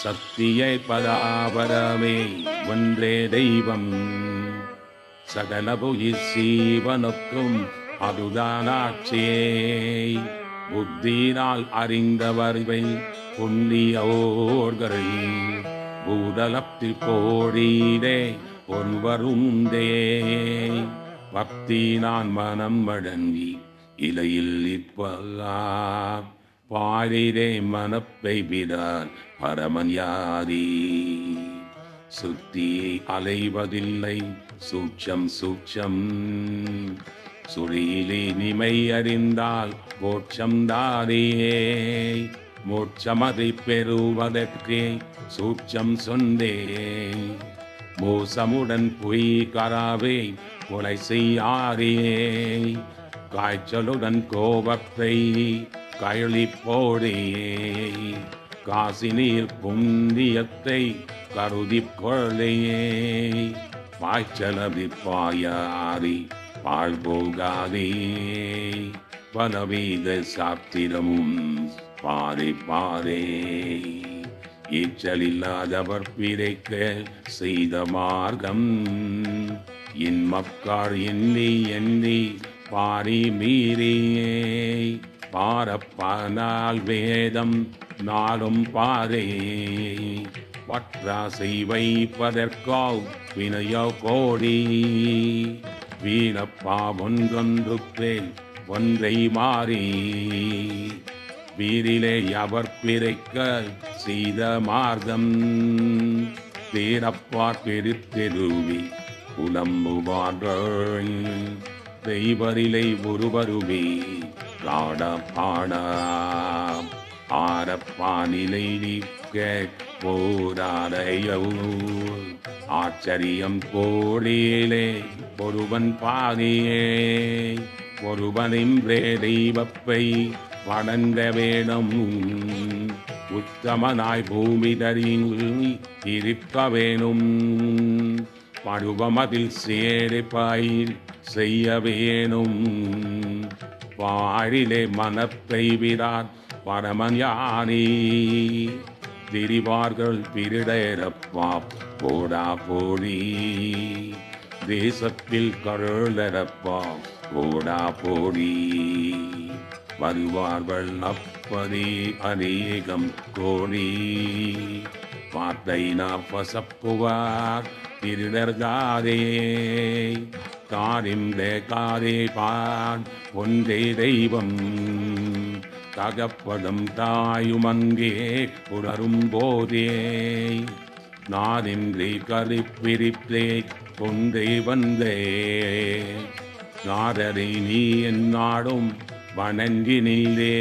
சத்தியை பதாபரமே ஒன்றே தெய்வம் சகலபுயிர் சீவனுக்கும் அதுதான் ஆட்சியே புத்தியினால் அறிந்தவர்வை புண்ணியோர்களை பூதலத்தில் கோடியிலே ஒருவரும் உண்டே பக்தி நான் மனம் வழங்கி இலையில் நிற்பல்லார் பாழிரே மனப்பை விடான் பரமன் யாரி சுத்தி அலைவதில்லை சூட்சம் சூட்சம் சுழியிலே நிமை அறிந்தால் மோட்சம் தாரியே மோட்சமதை பெறுவதற்கே சூட்சம் சொந்தே மோசமுடன் பொய் கராவே கொலை செய்யாரியே காய்ச்சலுடன் கோபத்தை கயளி போடியே காசினீர் புந்தியத்தை கருதி கொள்ளையே பாய்ச்சலவி பாயாரி பாழ்போகாதே பலவீத சாத்திரமும் பாறை பாரே ஈச்சலில்லாதவர் பிழைக்க செய்த மார்க்கம் என் மக்கள் எண்ணி எண்ணி பாரி மீறியே பாரப்பானால் வேதம் நாளும் பாரே பற்றாசை வைப்பதற்கோ வினையோ கோடி வீணப்பா ஒன்றொன்றுக்கே ஒன்றை மாறி வீரிலே அவர் பிழைக்க செய்த மார்க்கம் தேரப்பார் பெருத்தெருவி புலம்புவார்கள் தெய்வரிலை ஒருவருமே ராட பாடா ஆரப்பானிலை நீக்க போராடையோ ஆச்சரியம் கோடியிலே ஒருவன் பாதியே ஒருவனின்றே தெய்வப்பை வணங்க வேணும் உத்தமனாய் பூமிதரில் இருக்க வேணும் பருவமதில் சேரிப்பாய் செய்ய வேணும் வாழிலே மனத்தை விடார் பரமன் யானி திரிவார்கள் பிரிடரப்பா போடா போடி தேசத்தில் கருளரப்பா போடா போடி வருவார்கள் அப்பதி அநேகம் கோடி வார்த்தை நாப்பசப்புவார் திருடர்காதே காரிந்தே காதே பான் ஒன்றே தெய்வம் தகப்படும் தாயுமங்கே உணரும் போதே நாதின்றி கருப்பிரிப்பே கொண்டே வந்தே நாதரை நீ என் நாடும் வணங்கினிலே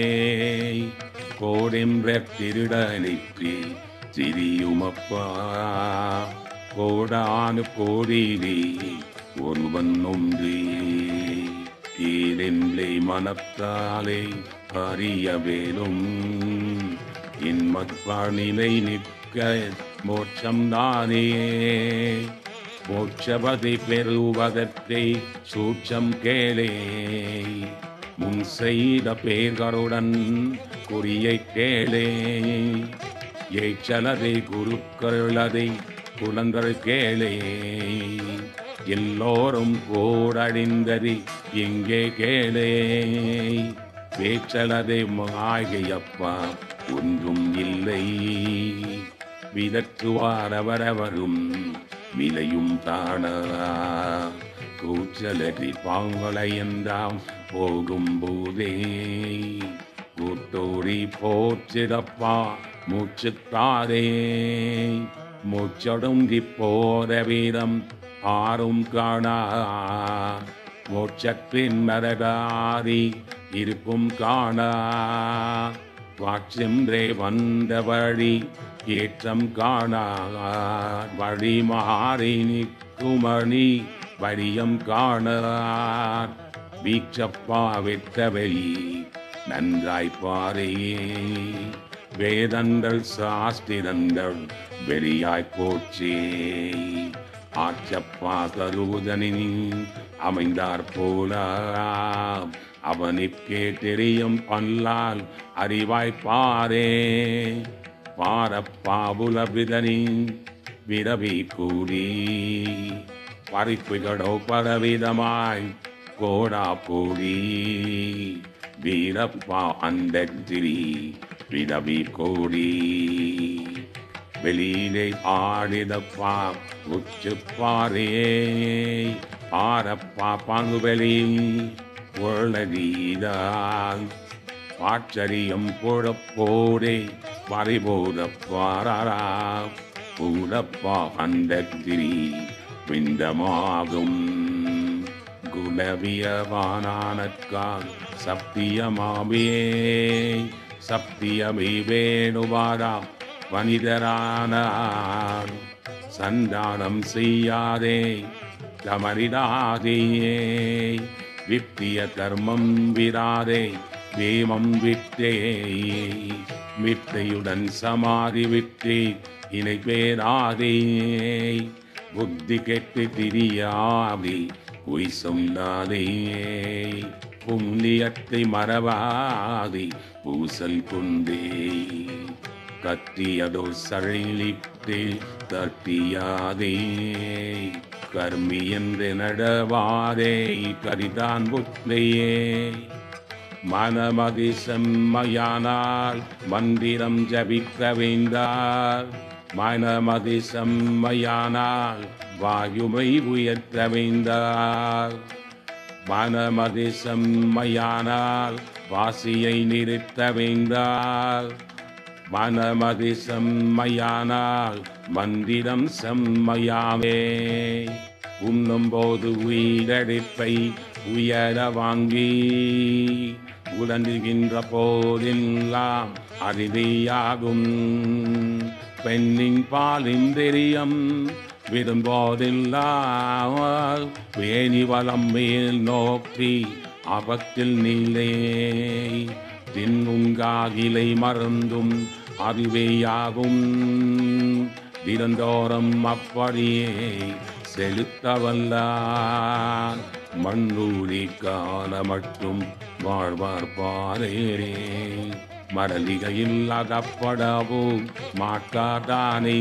கோடென்ற திருடனைக்கு சிறியுமப்பா கோடானு கோடியிலே ஒருவன் ஒன்றே ஏனென்றை மனத்தாலே அறிய வேணும் என் மற்பானிலை நிற்க மோட்சம் தானே மோட்சபதை பெறுவதற்கை சூட்சம் கேளே முன் செய்த பேர்களுடன் குறியை கேளே ஏச்சலதை குருக்களதை குலங்கள் கேளே எல்லோரும் போரடிந்தது எங்கே கேளே பேச்சலதை மாகையப்பா ஒன்றும் இல்லை விதற்றுவார் அவரவரும் விலையும் தானா கூச்சலற்றி பாங்களை என்றாம் போகும் போதே கூட்டோடி போச்சிடப்பா மூச்சுத்தாரே மூச்சொடுங்கி போத வீதம் ஆறும் காணா மோட்சத்தின் மரதாரி இருக்கும் காணா வாட்சென்றே வந்த வழி ஏற்றம் காணா வழி மாறி நிற்குமணி வழியம் காணார் வீச்சப்பா வெற்றவெளி நன்றாய் பாறையே வேதங்கள் சாஸ்திரங்கள் வெளியாய் போச்சே ஆச்சப்பா கருதனின் அமைந்தார் போல அவனுக்கே தெரியும் பல்லால் அறிவாய்ப்பாரே பாரப்பாபுலபிதனி விரவி கூடி பறிப்புகளோ பலவிதமாய் கோடா போடி வீரப்பா அந்தத்திரி விரவி கூடி வெளியிலே ஆடிதப்பா உச்சுப்பாரே பாரப்பா பங்குவெளி உள்ளதீதான் பாச்சரியம் புழப்போடே பறிபோதப்பாரா பூரப்பா அந்தத்திரி விந்தமாகும் குலவியவானானக்கால் சத்தியமாவே சத்தியமே வேணுவாரா மனிதரானார் சந்தானம் செய்யாதே தமரிடாதே வித்திய தர்மம் விராதே வேமம் விட்டே வித்தையுடன் சமாதி விட்டே இணை பேராதே புத்தி கெட்டு திரியாதே பொய் சொல்லாதே புண்ணியத்தை மறவாதே பூசல் கொண்டே கத்தியதோ சழிலிட்டு தட்டியாதே கர்மி என்று நடவாதே கரிதான் புத்தையே மனமதி செம்மையானால் மந்திரம் ஜபிக்க வேண்டார் மனமதி செம்மையானால் வாயுமை உயர்த்த வேண்டார் மனமதி செம்மையானால் வாசியை நிறுத்த வேண்டார் மனமதி செம்மையானால் மந்திரம் செம்மையாமே உண்ணும் போது உயிரடிப்பை உயர வாங்கி உடங்குகின்ற போதெல்லாம் அறிவியாகும் பெண்ணின் பாலிந்திரியம் விரும்போதில்லாமல் வேணி வளம் மேல் நோக்கி அவத்தில் நில்லே தின்னுங்காகிலை மறந்தும் அறிவேயாகும் தினந்தோறும் அப்படியே செலுத்தவல்லான் மண்ணூரி கால மட்டும் வாழ்வார் பாரேரே மரலிகையில் அகப்படவும் மாட்டாதானே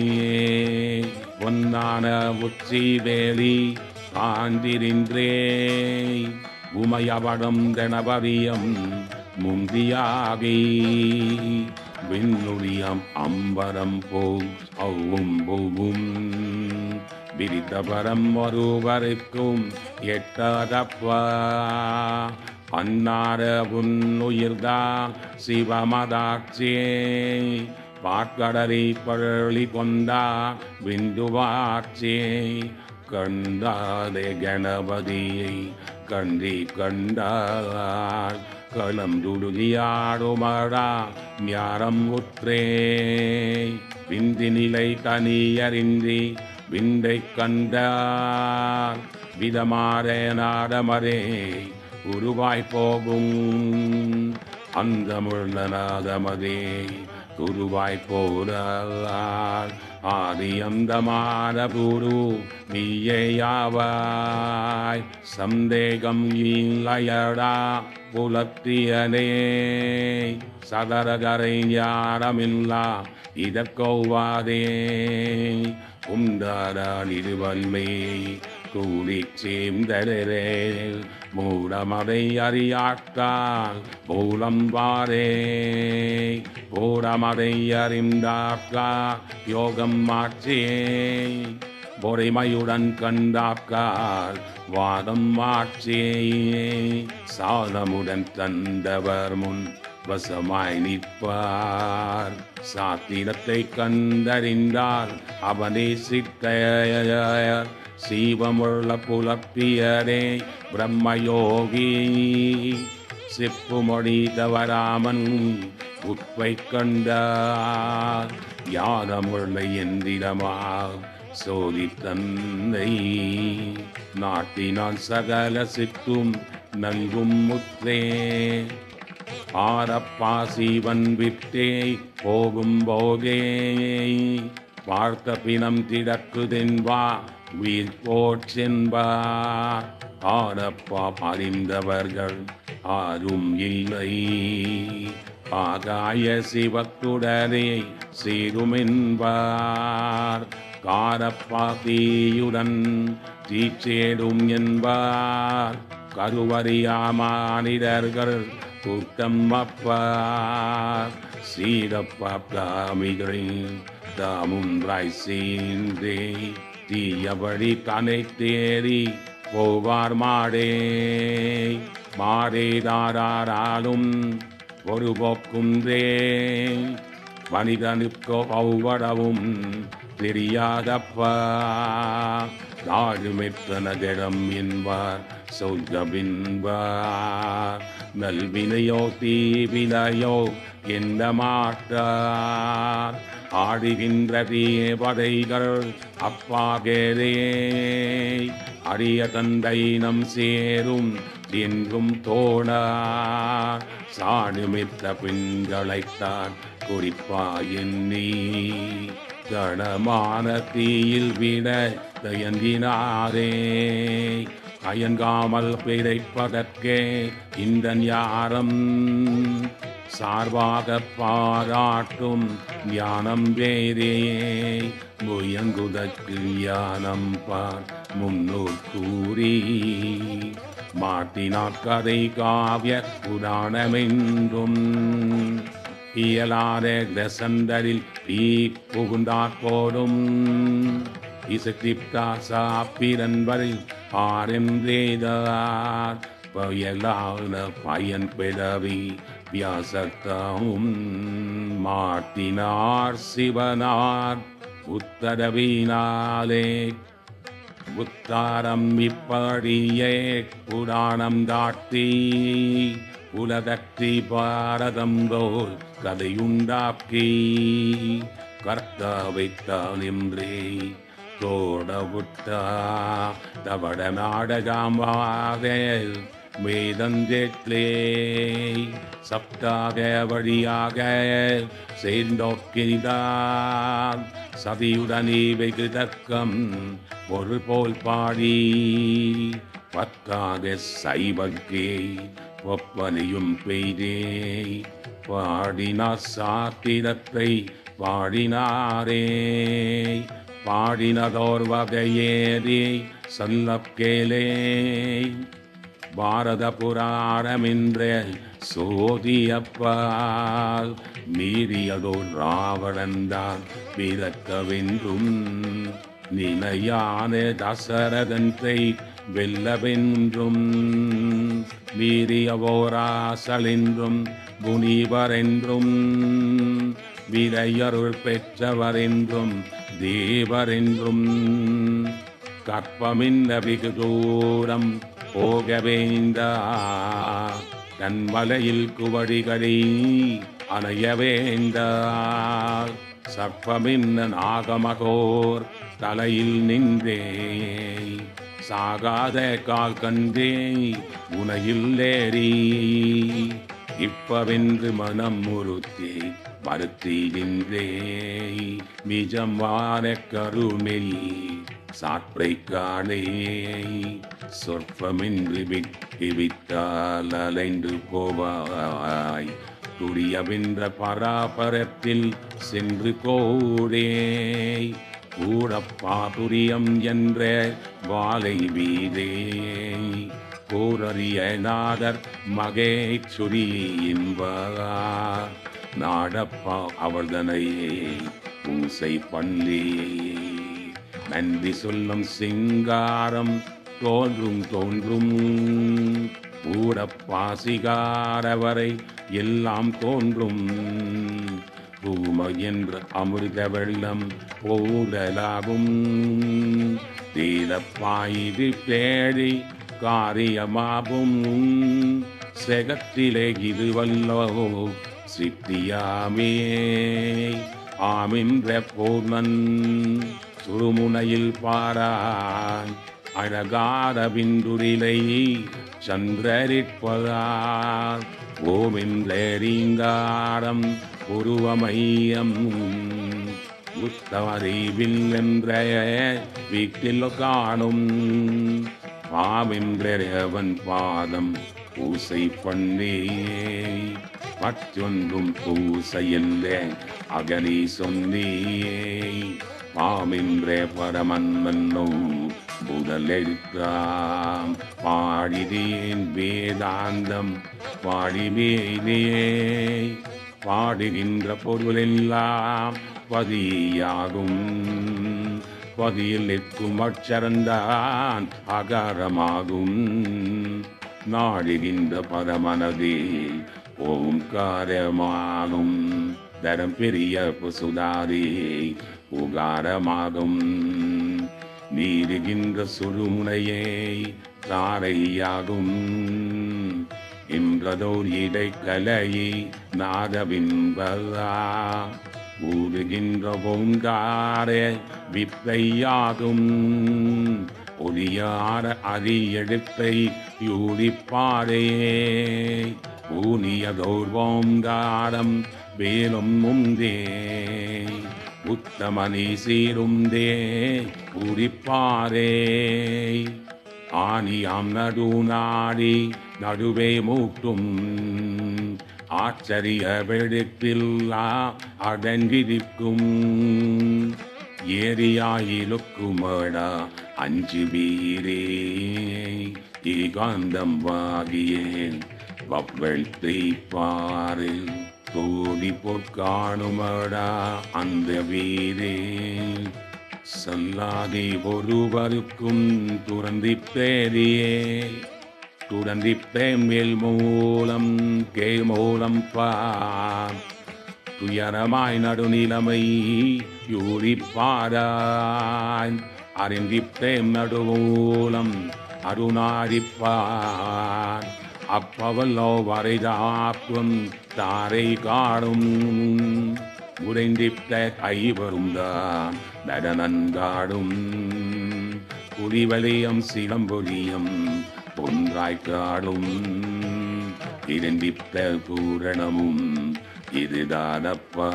பொன்னான உச்சி வேலி ஆண்டிரின்றே உமையவடம் கணபதியம் முந்தியாகி விண்ணுரியம் அம்பரம் போல் அவ்வும் போவும் விரித்தபரம் ஒருவருக்கும் எட்டாதப்பா அன்னார உன்னுயிர்தான் சிவமதாட்சியே பாட்கடலை பழி கொண்டா விந்துவாட்சியே கண்டாதே கணபதியை கண்டி கண்டார் களம் துடுதியாடுமடா ஞானம் உற்றே விந்தி நிலை தனியறிந்தி விந்தை கண்டார் விதமாறே நாடமரே உருவாய் போகும் அந்தமுள்ள நாதமதே குருவாய் போரால் ஆதி அந்தமான குரு நீயாவாய் சந்தேகம் இல்லையடா புலத்தியனே சதரகரை ஞானமில்லா இதற்கோவாதே உண்டாரால் இருவன்மை கூடி சேர்ந்தரே மூடமதை அறியாட்டால் மூலம் வாரே மூடமதை அறிந்தாக்கா யோகம் மாற்றியே பொறைமையுடன் கண்டாக்கால் வாதம் மாற்றியே சாதமுடன் தந்தவர் முன் வசமாய் நிற்பார் சாத்திரத்தை கண்டறிந்தால் அவனே சித்தையர் சீவமுள்ள புலப்பியரே பிரம்மயோகி சிப்புமொழி தவராமன் உட்பை கண்டார் யானமுள்ள எந்திரமா சோதி தந்தை நாட்டினால் சகல சித்தும் நல்கும் முற்றே ஆரப்பா சீவன் விட்டே போகும் போதே பார்த்த பிணம் திடக்குதென்பா உயிர் போற்றென்பார் ஆரப்பா அறிந்தவர்கள் ஆரும் இல்லை ஆகாய சிவத்துடனே சேருமென்பார் காரப்பாத்தியுடன் தீச்சேடும் என்பார் கருவறியாமானிடர்கள் கூட்டம் அப்பார் சீரப்பாமிகளின் தாமுன்றாய் சீன்றே தீயபடி தனை தேறி போவார் மாடேதாராலும் ஒரு போக்குன்றே மனிதனுக்கோ அவ்வளவும் தெரியாதப்பா நாடுமெத்தன ஜடம் என்பார் சொல்கபின்பார் நல்வினையோ தீவினையோ எந்த மாட்டார் ஆடுகின்ற தீபதைகள் அப்பாகேரே அரிய தந்தை நம் சேரும் என்றும் தோணார் சாடுமித்த பெண்களைத்தான் குறிப்பாயெண்ணி கணமான தீயில் விட தயங்கினாரே அயங்காமல் பிழைப்பதற்கே இந்த ஞானம் சார்பாக பாராட்டும் ஞானம் வேறே முயங்குதற்கு ஞானம் பார் முன்னோர் கூறி மாட்டினார் கதை காவிய புராணமென்றும் இயலாத தசந்தரில் தீ புகுந்தாற் போடும் இசைத்திப்தா சாப்பிரன்பரில் ஆரென்றேதார் பயலான பயன் பெறவி வியாசத்தாவும் மாட்டினார் சிவனார் உத்தரவினாலே உத்தாரம் இப்படியே புராணம் தாட்டி உலகத்தி பாரதம் போல் கதையுண்டாக்கி கர்த்தாவைத்தான் என்றே தோடவுட்டா தவட நாடகாம்பாவேல் வேதந்தேட்லே சப்தாக வழியாக சேர்ந்தோக்கிதான் சதியுடனே வெகு தர்க்கம் ஒரு போல் பாடி பத்தாக சைவக்கே ஒப்பனையும் பெய்தே பாடினார் சாத்திரத்தை பாடினாரே பாடினதோர் வகையேறி சொல்லக்கேலே பாரத புராணமென்ற சோதியப்பால் மீறியதோர் ராவணன்தான் பிறக்கவென்றும் நிலையான தசரதன்றை வெல்லவென்றும் மீறியவோராசலென்றும் முனிவரென்றும் விரையருள் பெற்றவரென்றும் தேவரென்றும் கற்பமிந்த வெகு தூரம் போக வேண்டா கண்மலையில் குவடிகளை அணைய வேண்டால் சர்ப்பமின்ன நாகமகோர் தலையில் நின்றே சாகாத கால் கண்டே உனையில் ஏறி இப்பவென்று மனம் முறுத்தே மறுத்தி நின்றே மிஜமான கருமெய் சாற்றை காணே சொற்பமின்றி விட்டால் அலைந்து போவாய் துரியவென்ற பராபரத்தில் சென்று கோடே கூடப்பா துரியம் என்ற வாழை வீதே கூறறிய நாதர் மகேச்சுரி என்பார் நாடப்பா அவர்தனையே பூசை பள்ளி நன்றி சொல்லும் சிங்காரம் தோன்றும் ஊடப்பாசிகாரவரை எல்லாம் தோன்றும் பூம என்ற அமிர்த வெள்ளம் போதலாகும் தீரப்பாய்து தேடி காரியமாகும் செகத்திலே இது வல்லோ சித்தியாமே ஆமின்ற பூர்ணன் சுருமுனையில் பாரான் அழகாத பிந்துரிலை சந்திரரிப்பதார் ஓமென்றீங்காரம் உருவமையம் உத்தமறிவில் என்ற வீட்டில் காணும் பாவென்றவன் பாதம் பூசை பண்ணே மற்றொன்றும் பூசையில்ல அகனி சொன்னே பாவென்ற பரமன்மன்னும் முதலெடுத்தாம் பாடினேன் வேதாந்தம் பாடினேனே பாடுகின்ற பொருளெல்லாம் பதியாகும் பதியில் நிற்கும் அட்சரந்தான் அகாரமாகும் நாடுகின்ற பரமனதே ஓங்காரமாகும் தரம் பெரிய பசுதாரே உகாரமாகும் நீடுகின்ற சுடுமுனையே தாரையாகும் என்றதோர் இடைக்கலையை நாதவின்பதா ஊடுகின்ற ஓங்கார வித்தையாகும் ஒளியார அரியெழுத்தை யூடிப்பாரே ஊனியதோர் ஓங்காரம் வேலும் முந்தே உத்தமனி சீருந்தே உரிப்பாரே ஆணியாம் நடுநாடி நடுவே மூட்டும் ஆச்சரிய வெடிப்பில்லா அடங்கிருக்கும் ஏரியாயிலுக்குமடா அஞ்சு வீரே ஏகாந்தம் வாகியேன் வவ்வெழ்த்தை பாரு தோடி பொற்காணுமடா அந்த வீரே சொல்லாதே ஒருவருக்கும் துறந்திப்பேரியே துறந்திப்பேன் மேல் மூலம் கே மூலம் பார் துயரமாய் நடுநிலைமை யூரிப்பாராய் அறிந்திப்பேன் நடுமூலம் அருணாரிப்பார் அப்பவல்லோ வரைதாக்கும் தாரை காடும் உறைந்திட்ட கைவரும் தான் நடனன்காடும் புரிவலியம் சிலம்பொழியம் ஒன்றாய் காடும் இரண்டித்த பூரணமும் இதுதானப்பா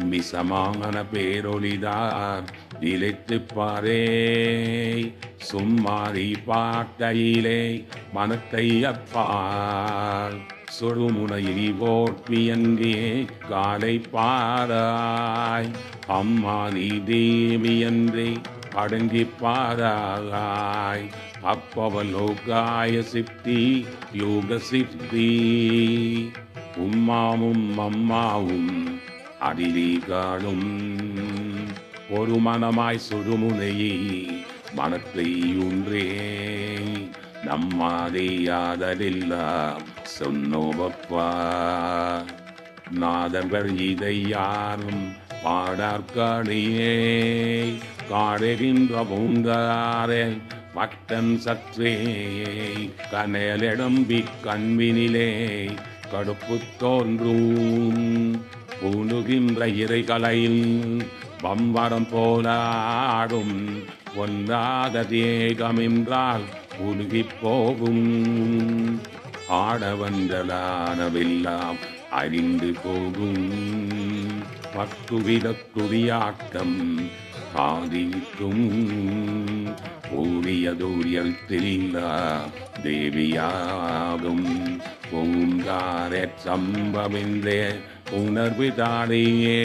மிசமான பேரொழிதார் நிலைத்து பாரே சும்மாரி பாட்டையிலே மனத்தை அப்பால் சொருமுனையை ஓட்பியங்கே காலை பாராய் அம்மா நீ தேவியன்றே அடங்கி பாராய் அப்பவலோகாய சித்தி யோக சித்தி உம்மாவும் அம்மாவும் அதிலே காணும் ஒரு மனமாய் சுடுமுனையை மனத்தை ஒன்றே நம்மாதே யாதலில்லா சொன்னோபப்பா நாதங்கள் இதை யாரும் பாடார்காடியே காடுகின்ற பூங்காரே பட்டன் சற்றே கனலிடம்பி கண்வினிலே கடுப்பு தோன்றும் பூணுகின்ற இறைகளையில் பம்பரம் போலாடும் ஒன்றாத தேகமென்றால் உருகி போகும் ஆடவந்தலானவெல்லாம் அறிந்து போகும் பத்துவித துதியாட்டம் ஆதிக்கும் ஓடியதோரியல் தெரியலா தேவியாகும் பூங்கார சம்பவென்றே உணர்வு தாடையே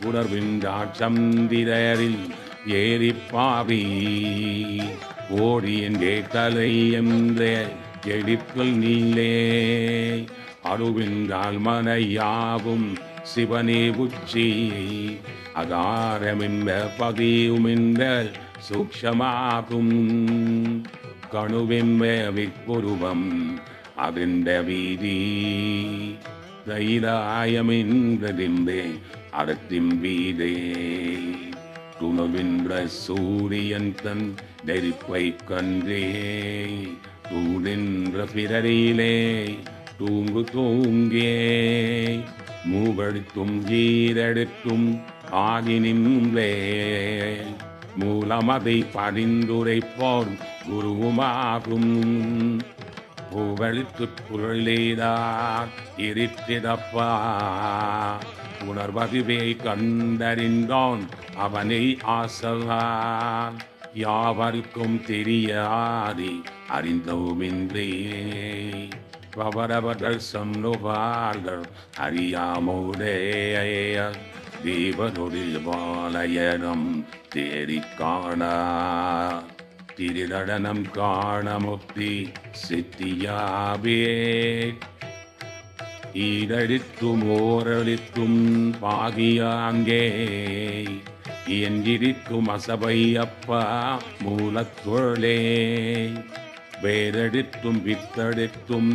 உணர்வின்றார் சந்திரரில் ஏறிப்பாவி ஓடி என்றே தலை என்ற எடுக்கல் நீலே அருவின்றால் மனையாவும் சிவனே உச்சி அகாரமென்ற பதியுமென்ற சூக்ஷமாகும் கணுவென்ற விற்புருவம் அகன்ற வீதி தைராயமென்றதின்றே அடத்தின் வீதே துணவென்ற சூரியன் தன் நெருப்பை கன்றே தூணென்ற பிறரிலே தூங்கு தூங்கே மூவெடுத்தும் ஈரெடுத்தும் ஆகி நின்றே மூலமதை பரிந்துரைப்போர் குருவுமாகும் பூவெழுத்து புரளேதார் இருத்திடப்பா உணர்வதுவே கண்டறிந்தோன் அவனை ஆசலான் யாவருக்கும் தெரியாது அறிந்தோமின்றே அவரவர்கள் சொன்னுவார்கள் அறியாமோடே தேவனொழில் வாலயனம் தேடிக் காணா திருநடனம் காண முக்தி சித்தியாவே ஈரழித்தும் ஓரழித்தும் பாகியாங்கே என்றிருக்கும் அசபை அப்பா மூலத்தொழலே வேரெடுத்தும் வித்தெடுத்தும்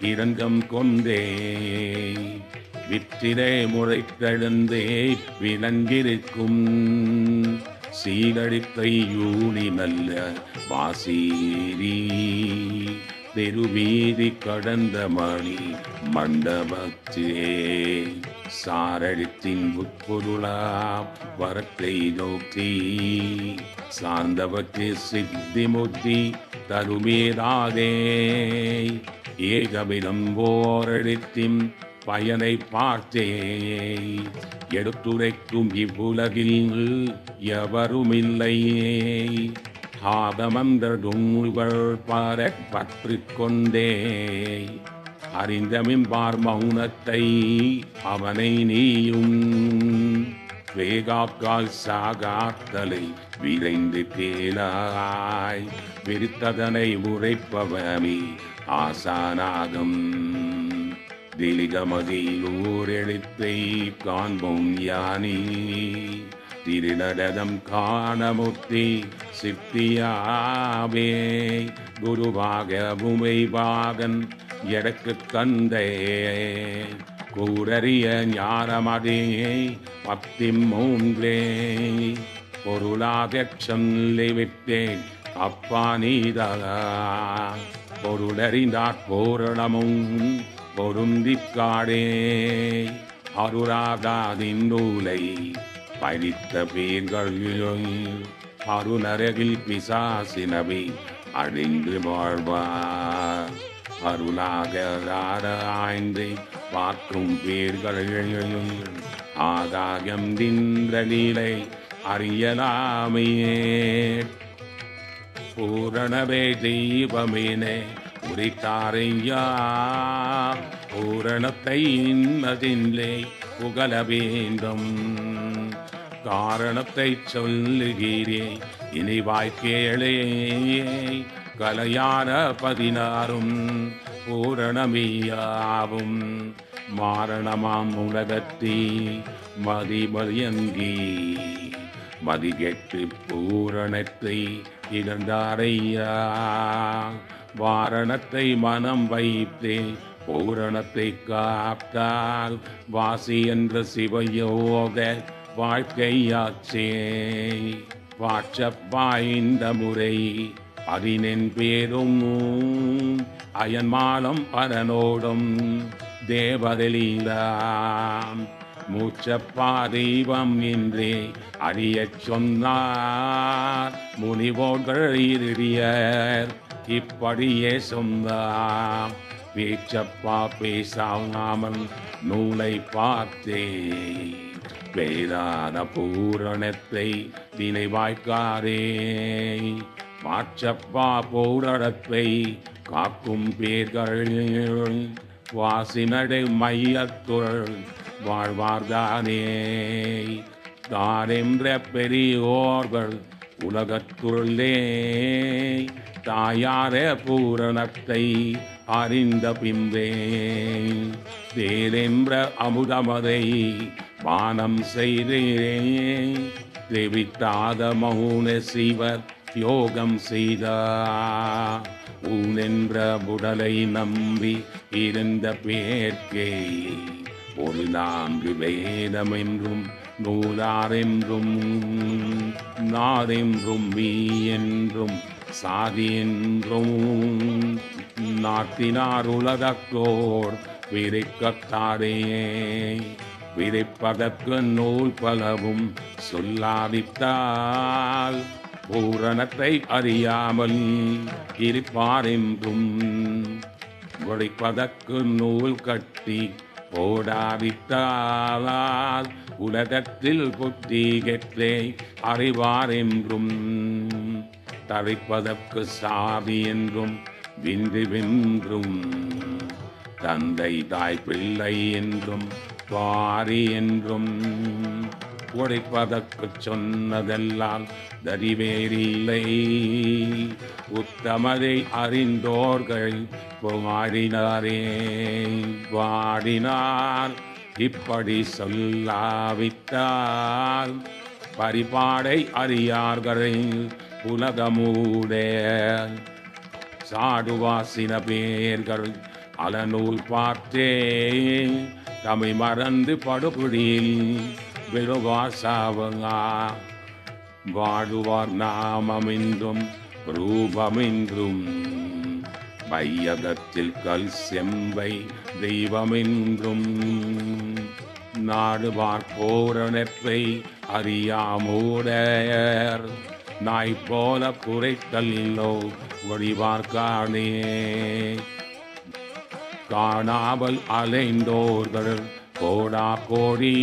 இரங்கம் கொண்டே வித்திரை முளைத்தெழுந்தே விளங்கிருக்கும் சீரழித்தை யூனி நல்ல வாசீரி தெருவீதி கடந்த மணி மண்டபத்தே சாரழித்தின் உட்பொருளா வரத்தை நோக்கி சார்ந்தவற்று சித்தி முத்தி தருமேதாதே ஏகவிடம் ஓரழித்தின் பயனை பார்த்தே எடுத்துரைக்கும் இவ்வுலகில் எவருமில்லையே ஆதமந்ததுங்கள் பற்றி கொண்டே அறிந்தமின்பார் மௌனத்தை அவனை நீயும் வேகாக்கால் சாகாத்தலை விரைந்து கேளாய் விரித்ததனை உரைப்பவமே ஆசானாகும் திலிகமதிலூர் எழுத்தை காண்போம் யானி திருநடனம் காணமுத்தி சித்தியாவே குருவாக பூமைவாகன் எனக்கு தந்தே கூரறிய ஞானமதே பத்திம் மூன்றே பொருளாக சொல்லிவிட்டேன் அப்பா நீதா பொருளறிந்தாற் பூரணமும் பொருந்திக்காடே அருளாதாதின் நூலை படித்த பேர்கள் அருணரகில் பிசாசினவை அழிந்து வாழ்வார் அருளாக ஆராய்ந்து பார்க்கும் பேர்கள் ஆகாயம் நின்ற நிலை அறியலாமையே பூரணவே தெய்வமேனே உரைத்தாரையா பூரணத்தை இன்னதில்லை புகழ வேண்டும் காரணத்தை சொல்லுகிறேன் இனி வாய்க்கேளே கலையான 16 பூரணமியாவும் மாரணமாம் உலகத்தி மதிமதியங்கி மதிகெட்டு பூரணத்தை இழந்தாரையா வாரணத்தை மனம் வைத்தே பூரணத்தை காத்தால் வாசி என்ற சிவயோக வாழ்க்கையாச்சே வாட்சப்பாய்ந்த முறை பதினெண் பேரும் அயன்மாலம் பரனோடும் தேவதலீலாம் மூச்சப்பா தெய்வம் என்றே அறியச் சொன்னார் முனிவோர்கள் இறுதியர் இப்படியே சொன்னார் பேச்சப்பா பேசாமல் நூலை பார்த்தே வேதான பூரணத்தை நினைவாய்க்காரே மாற்றப்பா பூரணத்தை காக்கும் பேர்கள் வாசினடை மையத்துள் வாழ்வார்தானே தாரென்ற பெரியோர்கள் உலகத்துள்ளே தாயார பூரணத்தை அறிந்த பின்பே தேரென்ற அமுதமதை பானம் செய்தே தெவிட்டாத மௌன சிவர் யோகம் செய்தார் ஊனென்ற உடலை நம்பி இருந்த பேர்க்கே ஒரு 4 வேதம் என்றும் நூலாரென்றும் நாதென்றும் மீ என்றும் சாதி என்றும் நாட்டினார் உலகத்தோர் விரிக்கத்தாரே விரிப்பதற்கு நூல் பலவும் சொல்லாவிட்டால் பூரணத்தை அறியாமல் இருப்பார் என்றும் ஒழிப்பதற்கு நூல் கட்டி போடாவிட்டால் உலகத்தில் புத்தி கெற்றே அறிவார் என்றும் தரிப்பதற்கு சாவி என்றும் வின்று வென்றும் தந்தை தாய் பிள்ளை என்றும் பாரி என்றும் உழைப்பதற்கு சொன்னதெல்லாம் தரிவேறில்லை உத்தமதை அறிந்தோர்கள் பாடினாரே பாடினார் இப்படி சொல்லாவிட்டால் பரிபாடை அறியார்களை உலகமூடே சாடுவாசின பேர்கள் அலநூல் பார்த்தே தமை மறந்து படுபுடியில் விழுவாசாவங்கா வாழுவார் நாமமென்றும் ரூபமென்றும் வையகத்தில் கல் செம்பை தெய்வமென்றும் நாடுவார் போரணத்தை அறியாமூடையர் நாய் போல குறைத்தல்லோ ஒளிவார்கானே காணாமல் அலைந்தோர்கள் கோடா கோடி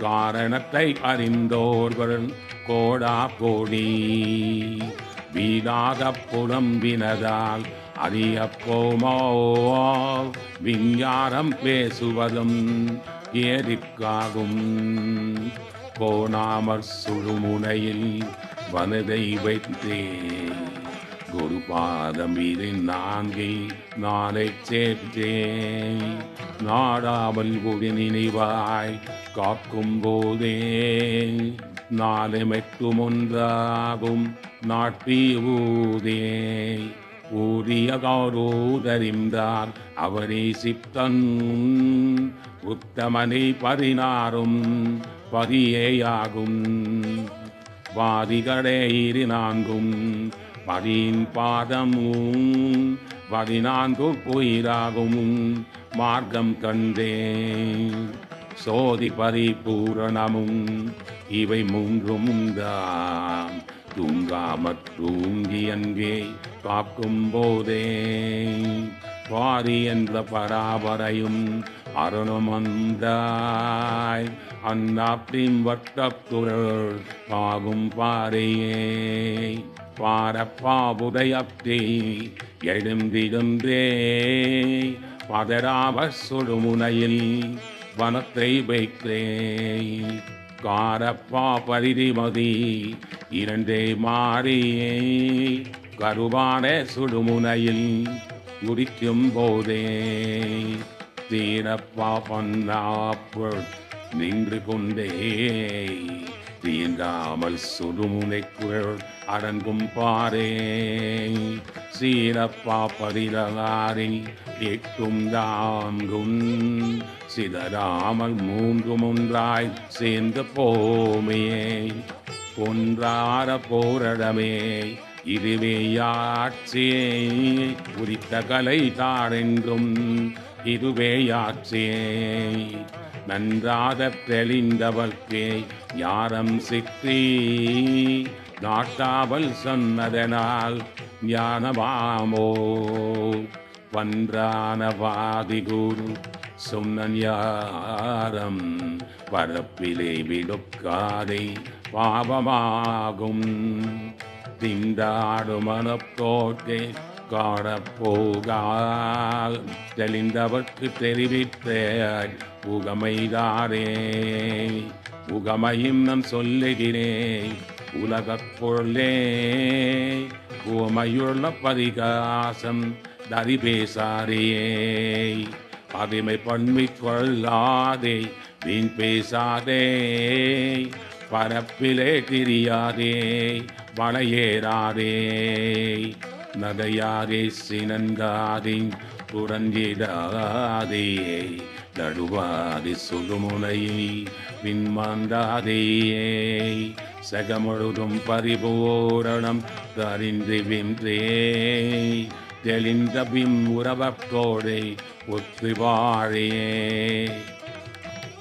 காரணத்தை அறிந்தோர்கள் கோடா கோடி வீணாக புலம்பினதால் அறியப்போமோ விஞ்ஞானம் பேசுவதும் ஏறிக்காகும் கோணாமற் சுழுமுனையில் வனதை வைத்தே குருபாதம் இதை நான்கில் நாளை சேர்த்தேன் நாடாமல் ஒரு நினைவாய் காக்கும் போதே நாளை மெட்டும் ஒன்றாகும் நாட்டி ஊதே ஊதிய காரோதறிந்தார் அவரே சித்தன் உத்தமனை பரினாரும் பதியேயாகும் வாதிகளே இரு நான்கும் பதியின் பாதமும் பதினான்கு உயிராகும் மார்க்கம் கண்டே சோதி பரிபூரணமும் இவை மூன்றும் தான் தூங்காமற் தூங்கி அங்கே காக்கும் போதே பாரி என்ற பராபரையும் அருணமந்தாய் அந்நாட்டின் வட்டத்துறள் பாகும் பாறையே பாரப்பாவுடையப்தே எழுந்திருந்தே பதராவ சுடுமுனையில் வனத்தை வைத்தே காரப்பா பரிதிமதி இரண்டே மாறியே கருவான சுடுமுனையில் உரிக்கும் போதே தீரப்பா பண்ணாப்புள் நின்று கொண்டே தீண்டாமல் சுடுமுனைக்குள் அடங்கும் பாரே சீரப்பா பதிலாரி எட்டும் தாங்கும் சிதறாமல் மூன்றும் ஒன்றாய் சேர்ந்து போமையே ஒன்றார போரடமே இதுவே யாட்சியே உரித்த கலை தாரென்றும் இதுவே யாட்சியே நன்றாக தெளிந்தவர்க்கே யாரம் சித்தி நாட்டாவல் சொன்னதனால் ஞானமாமோ பன்றானவாதி குரு சொன்ன யாரம் பரப்பிலே விடுக்காதே பாவமாகும் திண்டாடு மனப்போட்டே காணப்போகால் தெளிந்தவர்க்கு தெரிவித்த உகமைதாரே உகமையும் நான் சொல்லுகிறேன் உலகப் பொருளே உமையுள்ள பரிகாசம் தரி பேசாரியே அடிமை பண்பிக் கொள்ளாதே வீண் பேசாதே பரப்பிலே திரியாதே வளையேறாதே நகையாதே சினந்தாதே புரஞ்சிடாதே நடுவாதி சுடுமுனையை பின்மாந்தாதே சகமுழுதும் பரிபூரணம் தரிந்து வென்றே தெளிந்த பின் உறவத்தோடே ஒத்து வாழே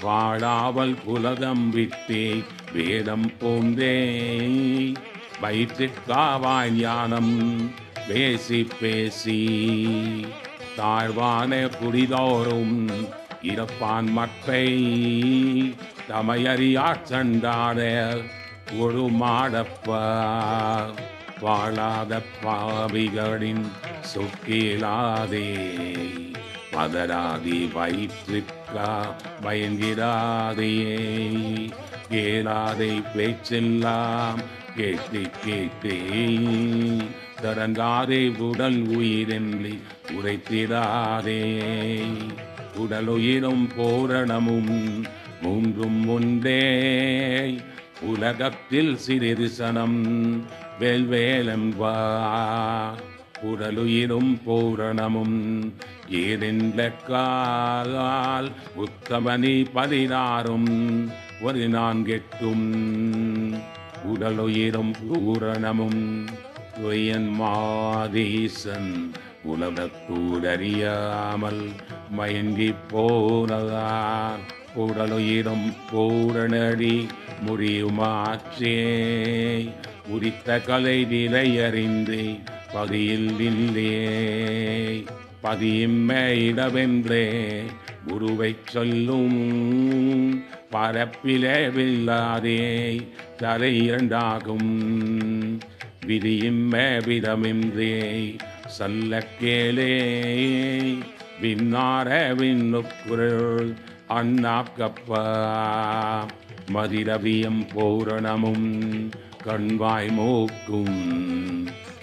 வாழாவல் புலகம் விட்டே வேதம் போந்தே வயிற்றுக்காவாய் ஞானம் பேசி பேசி தாழ்வான குடிதோறும் இறப்பான் மற்றை தமையறியாச் சண்டாட ஒரு மாடப்பார் வாழாத பாவிகளின் சொற்கேளாதே பதராதி வயிற்றிற்கா பயந்திடாதே கேளாதை பேச்செல்லாம் கேட்டு கேட்டே தரங்காதே உடல் உயிரென்றி உரைத்திடாதே உடலுயிரும் பூரணமும் மூன்றும் உண்டே உலகத்தில் சிறிது சனம் வெல்வேலம்பா உடலுயிரும் பூரணமும் ஏதென்ற காலால் உத்தமனி 16 ஒரு 4 உடலுயிரும் பூரணமும் துயன் மாதீசன் உலகத்தூடறியாமல் மயங்கி போனதார் உடலுயிரும் பூரணடி முடியுமாற்றே உரித்த கலை நிலையறிந்து பதியில் இல்லையே பதியின்மை இடவென்றே குருவை சொல்லும் பரப்பிலே வில்லாதே தலை 2 விதியின்மை விதமின்றே சொல்ல கேளே விண்ணார விண்ணுக்குரல் அண்ணாக்கப்பா மதிரவியம் பூரணமும் கண்வாய் மூக்கும்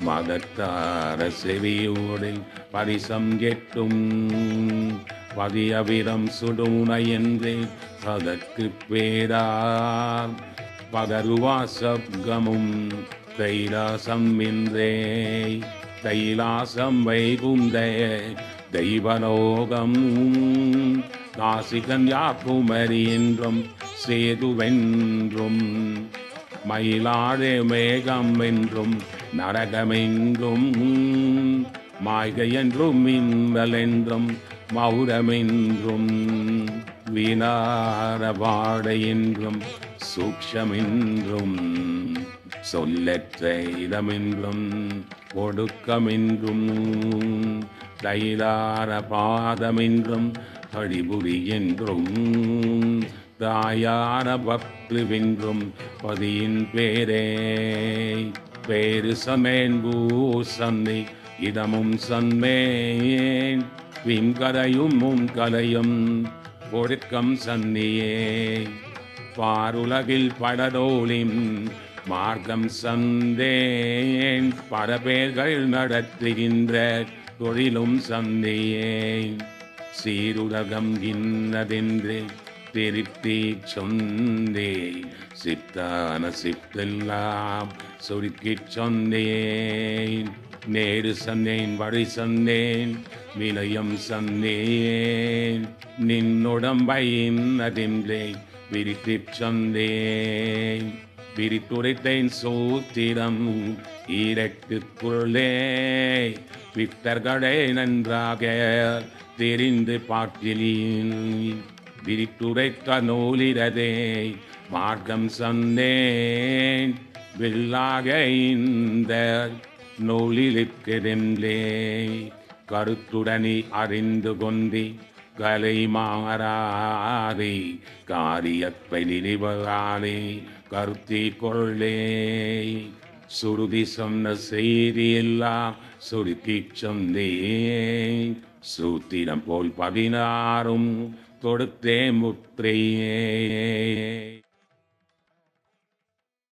மதத்தார செவியோடில் பரிசம் கெட்டும் பதியவிரம் சுடுனை என்று அதற்கு பேரார் பதருவாசப்கமும் கைலாசம் என்றே கைலாசம் வைகுந்த தெய்வலோகம் நாசிகன் யாக்குமரி என்றும் சேதுவென்றும் மயிலாடு மேகம் என்றும் நரகமென்றும் மாய்கை என்றும் மின்னல் என்றும் மௌரமென்றும் வீணார வாடை என்றும் சூக்ஷமென்றும் சொல்லற்ற இடமென்றும் ஒடுக்கமென்றும் தைலார பாதமென்றும் கடிபுரி என்றும் தாயார பக்துவென்றும் பதியின் பேரே பேரு சமேன் பூசன்னை இடமும் சன்மேன் விண்கரையும் முன்கலையும் ஒடுக்கம் சன்னியே பாருலகில் படதோலின் மார்க்கம் சந்தேன் பரபேர்கள் நடத்துகின்ற தொழிலும் சந்தையே சீருலகம் இன்னதென்று திருத்தி சொந்தே சித்தான சித்தெல்லாம் சுருக்கிச் சொந்தேன் நேரு சந்தேன் வழி சந்தேன் வினயம் சந்தேன் நின்னுடம்பை இன்னதென்றே விரித்திச் சொந்தேன் விரித்துரைத்தேன் சூத்திரம் ஈரட்டுக்குள்ளே பித்தர்களே நன்றாக தெரிந்து பார்த்திலேன் விரித்துரைத்த நூலிரதே மார்க்கம் சந்தேன் வில்லாக இந்த நூலிலிருக்கிறென்றே கருத்துடனே அறிந்து கொண்டே கலை மாறாதே காரியத்தை நினைவாலே கருத்தி கொள்ளே சுருதி சொன்ன செய்தியெல்லாம் சுருக்கி சொந்தேன் சூத்திரம் போல் 16 தொடுத்தே முத்திரையே